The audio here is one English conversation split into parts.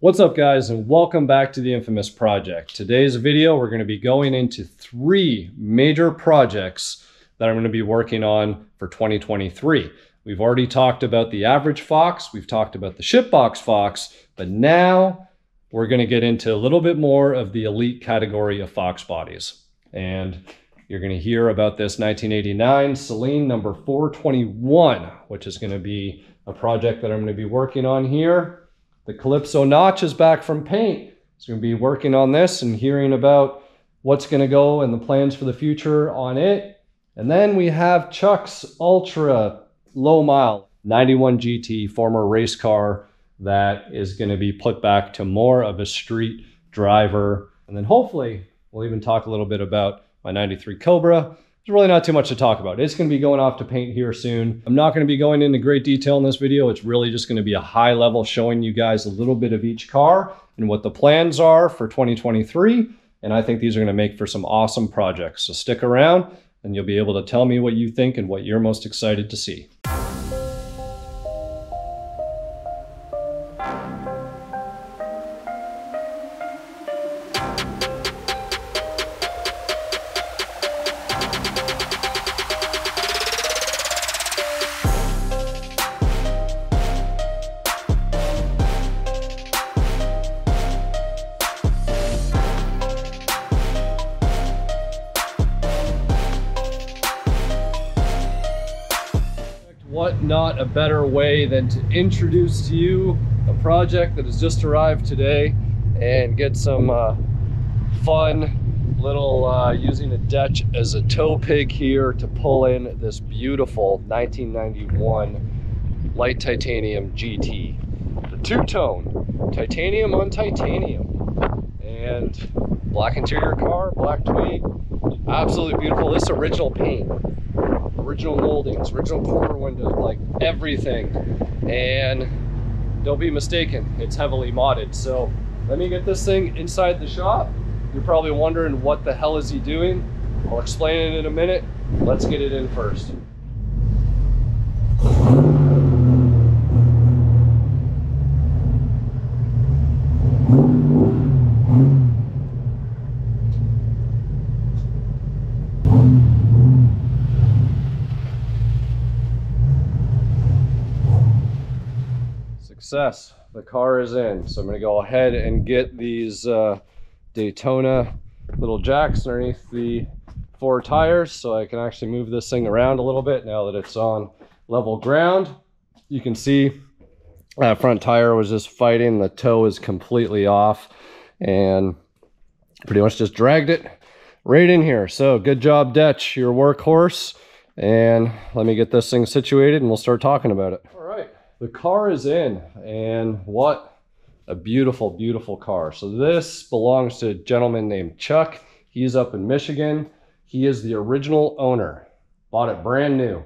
What's up guys, and welcome back to the infamous project. Today's video, we're going to be going into 3 major projects that I'm going to be working on for 2023. We've already talked about the average Fox, we've talked about the shipbox Fox, but now we're going to get into a little bit more of the elite category of Fox bodies. And you're going to hear about this 1989 SALEEN number 421, which is going to be a project that I'm going to be working on here. The Calypso notch is back from paint. So we're going to be working on this and hearing about what's going to go and the plans for the future on it. And then we have Chuck's ultra low mile 91 GT, former race car, that is going to be put back to more of a street driver. And then hopefully we'll even talk a little bit about my 93 Cobra. There's really not too much to talk about. It's going to be going off to paint here soon. I'm not going to be going into great detail in this video. It's really just going to be a high level showing you guys a little bit of each car and what the plans are for 2023. And I think these are going to make for some awesome projects. So stick around and you'll be able to tell me what you think and what you're most excited to see. What not a better way than to introduce to you a project that has just arrived today and get some fun little using a Dutch as a tow pig here to pull in this beautiful 1991 light titanium GT. The two-tone titanium on titanium and black interior car, black tweed, absolutely beautiful. This is original paint. Original moldings, original corner windows, like everything. And don't be mistaken, it's heavily modded. So let me get this thing inside the shop. You're probably wondering what the hell is he doing. I'll explain it in a minute. Let's get it in first. Success. The car is in. So I'm going to go ahead and get these Daytona little jacks underneath the 4 tires so I can actually move this thing around a little bit now that it's on level ground. You can see that front tire was just fighting. The toe is completely off and pretty much just dragged it right in here. So good job, Dutch, your workhorse. And let me get this thing situated and we'll start talking about it. All right. The car is in, and what a beautiful, beautiful car. So this belongs to a gentleman named Chuck. He's up in Michigan. He is the original owner. Bought it brand new.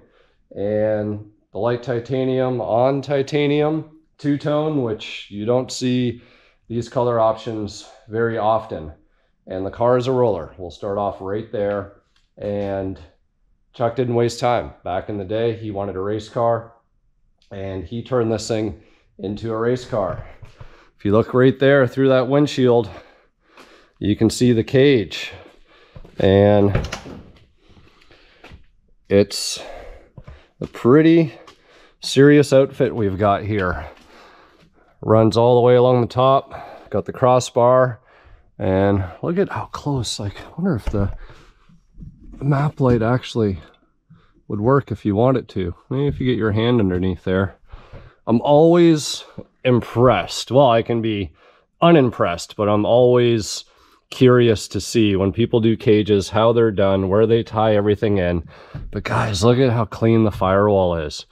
And the light titanium on titanium, two-tone, which you don't see these color options very often. And the car is a roller. We'll start off right there. And Chuck didn't waste time. Back in the day, he wanted a race car. And he turned this thing into a race car. If you look right there through that windshield, you can see the cage. And it's a pretty serious outfit we've got here. Runs all the way along the top, got the crossbar, and look at how close. Like, I wonder if the map light actually would work if you want it to. Maybe if you get your hand underneath there. I'm always impressed. Well, I can be unimpressed, but I'm always curious to see when people do cages, how they're done, where they tie everything in. But guys, look at how clean the firewall is.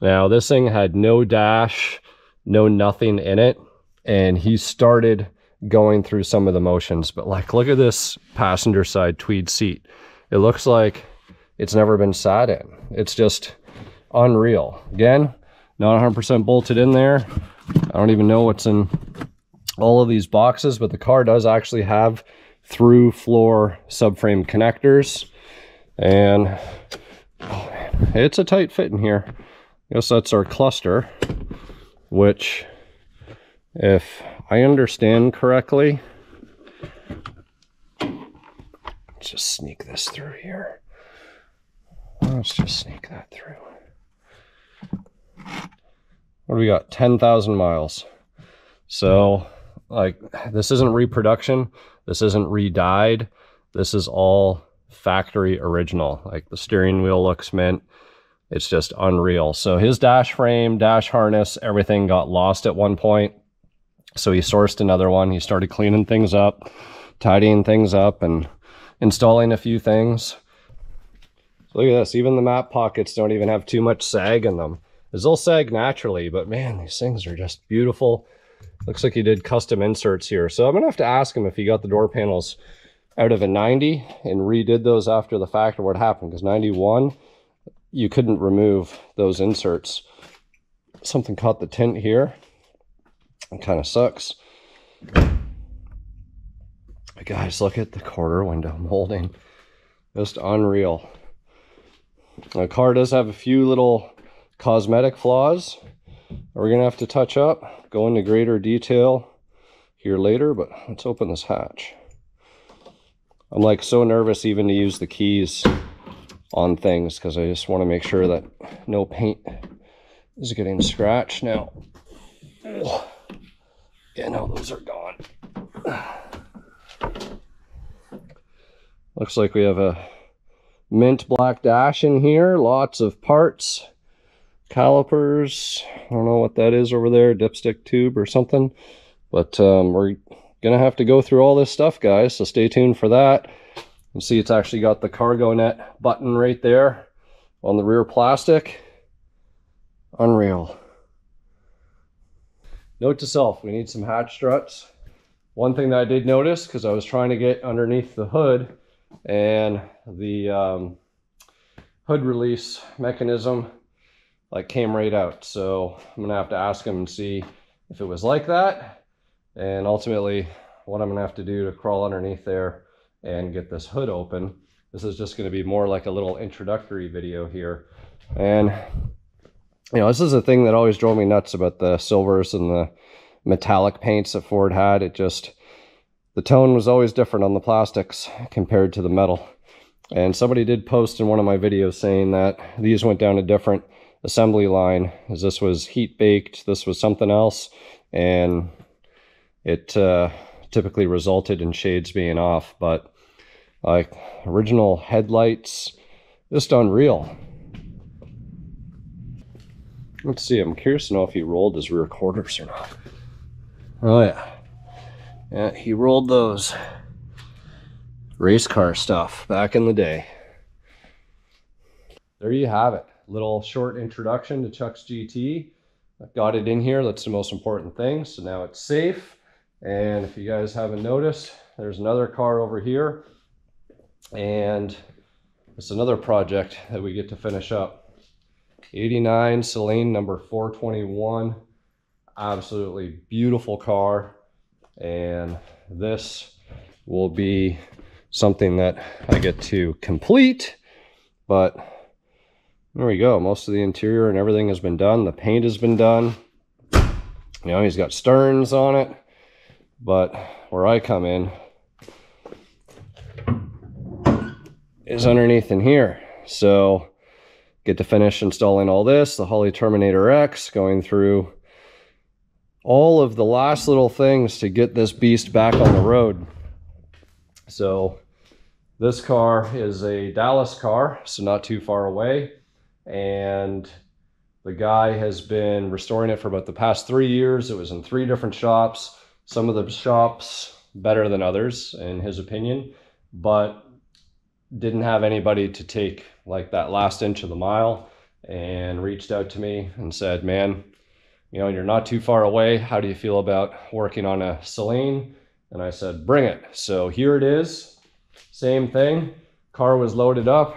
Now, this thing had no dash, no nothing in it, and he started going through some of the motions. But like, look at this passenger side tweed seat. It looks like it's never been sat in. It's just unreal. Again, not 100% bolted in there. I don't even know what's in all of these boxes, but the car does actually have through floor subframe connectors. And oh man, it's a tight fit in here. I guess that's our cluster, which if I understand correctly, let's just sneak this through here. Let's just sneak that through. What do we got? 10,000 miles. So, like, this isn't reproduction. This isn't re-dyed. This is all factory original. Like, the steering wheel looks mint. It's just unreal. So his dash frame, dash harness, everything got lost at one point. So he sourced another one. He started cleaning things up, tidying things up, and installing a few things. So look at this. Even the map pockets don't even have too much sag in them. They'll sag naturally, but man, these things are just beautiful. Looks like he did custom inserts here. So I'm gonna have to ask him if he got the door panels out of a 90 and redid those after the fact, or what happened, because 91, you couldn't remove those inserts. Something caught the tint here. It kind of sucks. But guys, look at the quarter window molding. Just unreal. The car does have a few little cosmetic flaws we're gonna have to touch up, go into greater detail here later, but let's open this hatch. I'm like so nervous even to use the keys on things because I just want to make sure that no paint is getting scratched. Now, yeah, no, those are gone. Looks like we have a mint black dash in here, lots of parts, calipers, I don't know what that is over there, dipstick tube or something, but we're gonna have to go through all this stuff, guys, so stay tuned for that. You see it's actually got the cargo net button right there on the rear plastic. Unreal. Note to self, we need some hatch struts. One thing that I did notice, because I was trying to get underneath the hood, and the hood release mechanism like came right out. So I'm gonna have to ask him and see if it was like that, and ultimately what I'm gonna have to do to crawl underneath there and get this hood open. This is just gonna be more like a little introductory video here. And you know, this is a thing that always drove me nuts about the silvers and the metallic paints that Ford had. It just, the tone was always different on the plastics compared to the metal. And somebody did post in one of my videos saying that these went down a different assembly line, as this was heat baked, this was something else, and it typically resulted in shades being off. But like original headlights, just unreal. Let's see, I'm curious to know if he rolled his rear quarters or not. Oh yeah. Yeah, he rolled those race car stuff back in the day. There you have it. Little short introduction to Chuck's GT. I've got it in here. That's the most important thing. So now it's safe. And if you guys haven't noticed, there's another car over here. And it's another project that we get to finish up. 89 SALEEN number 421. Absolutely beautiful car. And this will be something that I get to complete. But there we go. Most of the interior and everything has been done. The paint has been done. You know, he's got sterns on it. But where I come in is underneath in here. So get to finish installing all this, the Holley Terminator X, going through all of the last little things to get this beast back on the road. So this car is a Dallas car, so not too far away. And the guy has been restoring it for about the past 3 years. It was in 3 different shops. Some of the shops better than others, in his opinion, but didn't have anybody to take like that last inch of the mile, and reached out to me and said, man, you know, you're not too far away. How do you feel about working on a SALEEN? And I said, bring it. So here it is. Same thing. Car was loaded up.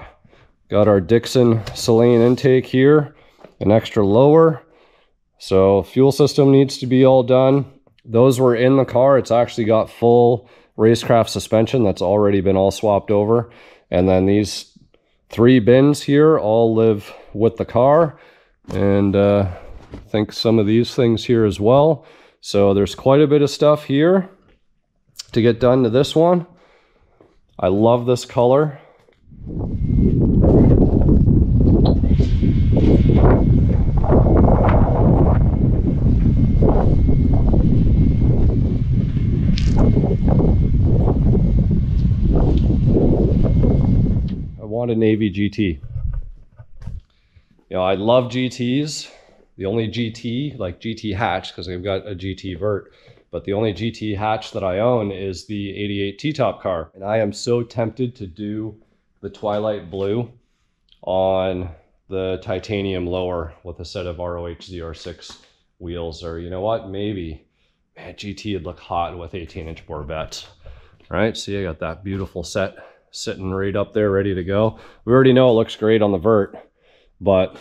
Got our Dixon SALEEN intake here, an extra lower. So fuel system needs to be all done. Those were in the car. It's actually got full racecraft suspension that's already been all swapped over. And then these 3 bins here all live with the car. And I think some of these things here as well. So there's quite a bit of stuff here to get done to this one. I love this color. I want a navy GT. You know, I love GTs. The only GT, like GT hatch, because I've got a GT vert, but the only GT hatch that I own is the 88 T-top car. And I am so tempted to do the Twilight Blue on the titanium lower with a set of ROH ZR6 wheels, or you know what, maybe, man, GT would look hot with 18-inch Bourbettes, right? See, I got that beautiful set sitting right up there, ready to go. We already know it looks great on the vert, but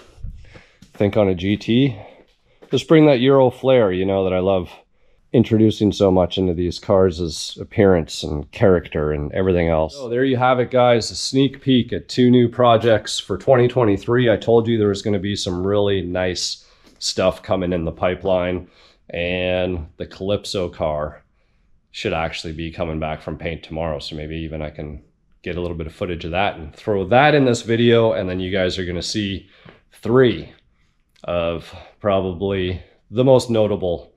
I think on a GT, just bring that Euro flair, you know, that I love introducing so much into these cars' appearance and character and everything else. So there you have it, guys, a sneak peek at 2 new projects for 2023. I told you there was going to be some really nice stuff coming in the pipeline, and the Calypso car should actually be coming back from paint tomorrow, so maybe even I can get a little bit of footage of that and throw that in this video, and then you guys are going to see 3 of probably the most notable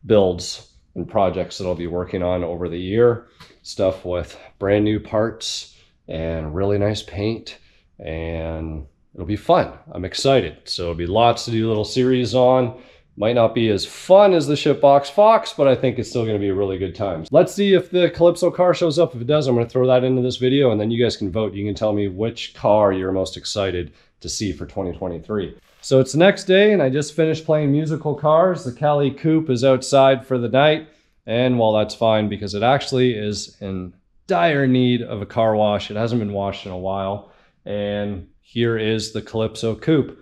builds and projects that I'll be working on over the year. Stuff with brand new parts and really nice paint, and it'll be fun. I'm excited. So it'll be lots to do little series on. Might not be as fun as the tbox-Fox, but I think it's still going to be a really good time. Let's see if the Calypso car shows up. If it does, I'm going to throw that into this video, and then you guys can vote. You can tell me which car you're most excited to see for 2023. So it's the next day, and I just finished playing musical cars. The Cali Coupe is outside for the night, and well, that's fine because it actually is in dire need of a car wash. It hasn't been washed in a while, and here is the Calypso Coupe.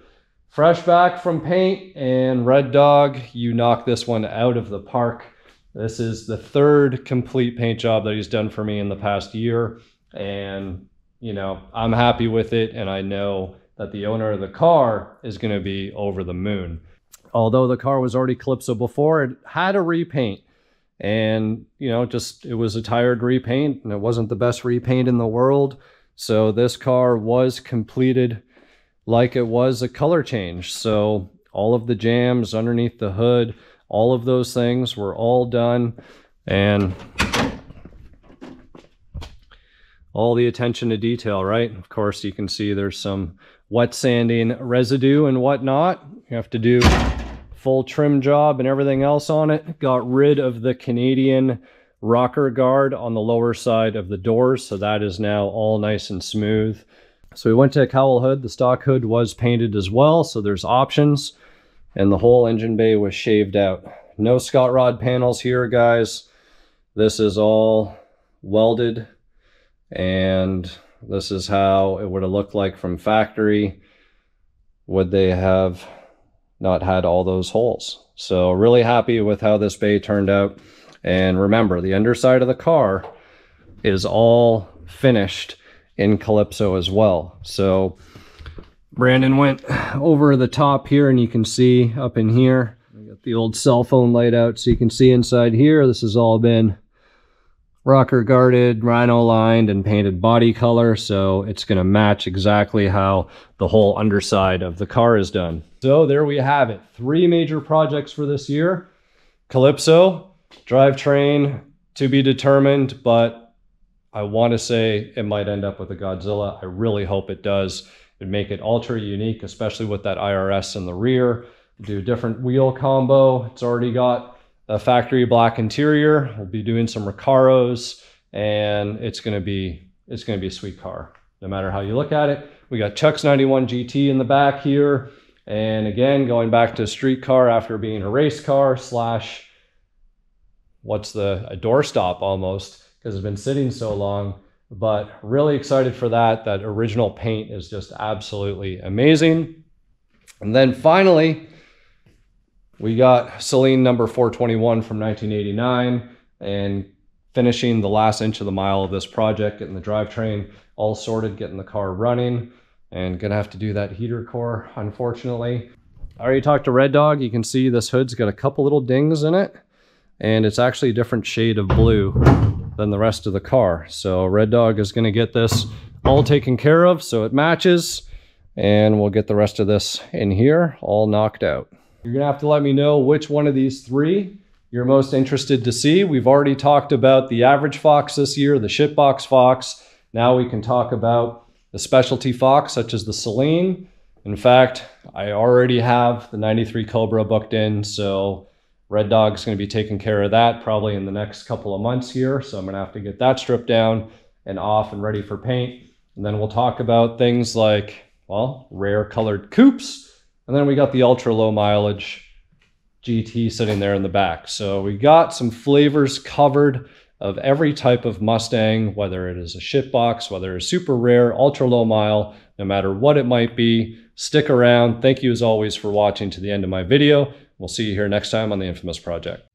Fresh back from paint, and Red Dog, you knocked this one out of the park. This is the 3rd complete paint job that he's done for me in the past year, and you know, I'm happy with it, and I know that the owner of the car is going to be over the moon. Although the car was already Calypso before, it had a repaint, and you know, just it was a tired repaint, and it wasn't the best repaint in the world. So this car was completed like it was a color change. So all of the jams underneath the hood, all of those things were all done, and all the attention to detail, right? Of course, you can see there's some wet sanding residue and whatnot. You have to do full trim job and everything else on it. Got rid of the Canadian rocker guard on the lower side of the doors, so that is now all nice and smooth. So we went to a cowl hood. The stock hood was painted as well, so there's options, and the whole engine bay was shaved out. No Scott Rod panels here, guys. This is all welded, and this is how it would have looked like from factory would they have not had all those holes. So really happy with how this bay turned out. And remember, the underside of the car is all finished in Calypso as well. So Brandon went over the top here, and you can see up in here, I got the old cell phone light out, so you can see inside here, this has all been rocker guarded, rhino lined, and painted body color, so it's going to match exactly how the whole underside of the car is done. So there we have it, 3 major projects for this year. Calypso, drivetrain to be determined, but I want to say it might end up with a Godzilla. I really hope it does. It'd make it ultra unique, especially with that IRS in the rear. Do a different wheel combo. It's already got a factory black interior. We'll be doing some Recaros, and it's gonna be a sweet car, no matter how you look at it. We got Chuck's 91 GT in the back here, and again, going back to a street car after being a race car slash a doorstop almost, because it's been sitting so long. But really excited for that. That original paint is just absolutely amazing. And then finally, we got SALEEN number 421 from 1989, and finishing the last inch of the mile of this project, getting the drivetrain all sorted, getting the car running, and gonna have to do that heater core, unfortunately. I already talked to Red Dog. You can see this hood's got a couple little dings in it. and it's actually a different shade of blue than the rest of the car. So Red Dog is going to get this all taken care of so it matches, and we'll get the rest of this in here all knocked out. You're going to have to let me know which one of these three you're most interested to see. We've already talked about the average Fox this year, the shitbox Fox. Now we can talk about the specialty Fox, such as the SALEEN. In fact, I already have the 93 Cobra booked in, so Red Dog's going to be taking care of that probably in the next couple of months here. So I'm going to have to get that stripped down and off and ready for paint. And then we'll talk about things like, well, rare colored coupes. And then we got the ultra low mileage GT sitting there in the back. So we got some flavors covered of every type of Mustang, whether it is a shitbox, whether it's super rare, ultra low mile, no matter what it might be. Stick around. Thank you as always for watching to the end of my video. We'll see you here next time on the Infamous Project.